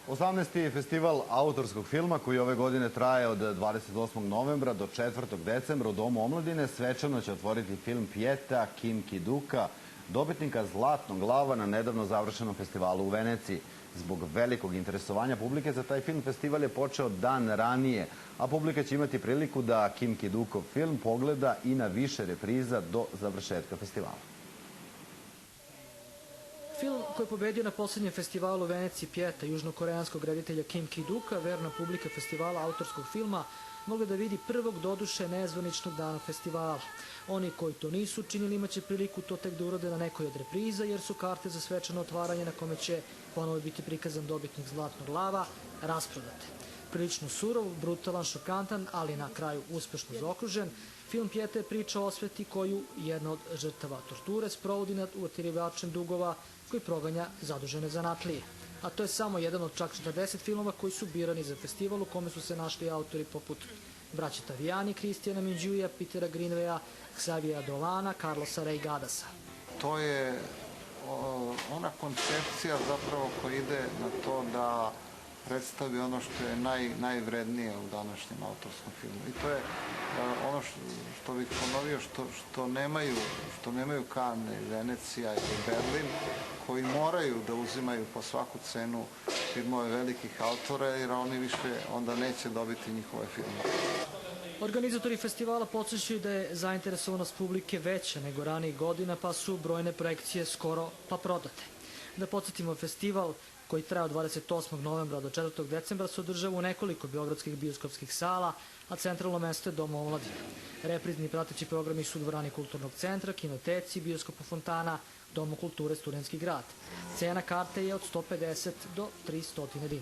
18. festival autorskog filma koji ove godine traje od 28. novembra do 4. decembra u Domu omladine svečano će otvoriti film Pjeta Kim Ki-duka, dobitnika Zlatnog lava na nedavno završenom festivalu u Veneciji. Zbog velikog interesovanja publike za taj film festival je počeo dan ranije, a publika će imati priliku da Kim Ki-dukov film pogleda i na više repriza do završetka festivala. Film koji je pobedio na poslednjem festivalu u Veneciji Pjeta južnokoreanskog reditelja Kim Ki-duka, verna publika festivala autorskog filma, mogla da vidi prvog doduše nezvaničnog dana festivala. Oni koji to nisu učinili imaće priliku to tek da urode na nekoj od repriza, jer su karte za svečano otvaranje na kome će ponovo biti prikazan dobitnik Zlatnog lava rasprodate. Prilično surov, brutalan, šokantan, ali na kraju uspešno zaokružen, film Pjeta je priča o osveti koju jedna od žrtava torture sprovodi nad utjerivačem dugova koji proganja zadužene zanatlije. A to je samo jedan od čak 40 filmova koji su birani za festival u kome su se našli autori poput braća Tavijani, Kristijana Minđuija, Petera Greenwaya, Xaviera Dolana, Carlosa Reigadasa. To je ona koncepcija zapravo koja ide na to da predstavi ono što je najvrednije u današnjem autorskom filmu. I to je ono što bih ponovio, što nemaju Cannes, Venecija i Berlin, koji moraju da uzimaju po svaku cenu filmove velikih autora, jer oni više onda neće dobiti njihove filmove. Organizatori festivala podsjećaju da je zainteresovanost publike veća nego ranijih godina, pa su brojne projekcije skoro pa prodate. Da podsjetimo, festival koji traje od 28. novembra do 4. decembra se održava u nekoliko beogradskih bioskopskih sala, a centralno mesto je Dom omladine. Reprizni i prateći programi su u dvorani Kulturnog centra, Kinoteci, Bioskopu Fontana, Domu kulture Studentski grad. Cena karte je od 150 do 300 dinara.